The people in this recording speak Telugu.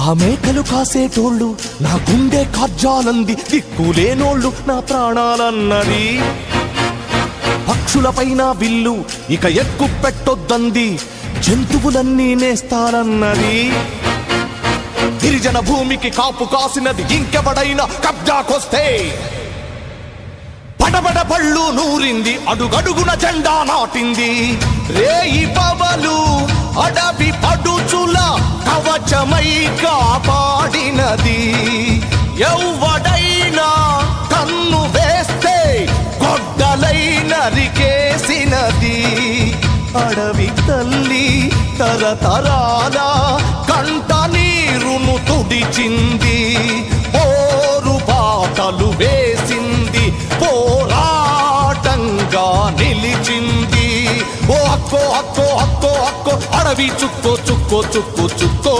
ఆ మేకలు కాసేటోళ్ళు నా గుండె కజ్జాలంది, దిక్కులేనోళ్ళు నా ప్రాణాలన్నది. పక్షులపైన విల్లు ఇక ఎక్కు పెట్టొద్దంది, జంతువులన్నీ నేస్తారన్నది. గిరిజన భూమికి కాపు కాసినది ఇంకెవడైనా కబ్జాకొస్తే పడబడ పళ్ళు నూరింది, అడుగడుగున జెండా నాటింది. రేయి పవలు అడవి పడుచుల కవచమై కాపాడినది. ఎవ్వడైనా కన్ను వేస్తే గొడ్డలై నరికేసినది. అడవి తల్లి తరతరాల కంట నీరును తుడిచింది, పోరు బాటలు వేసింది, పోరాటంగా నిలిచింది. ఓ అక్కో అక్కో అక్కో అక్కో అడవి చుక్కో చుక్కో చుక్కో చుక్కో.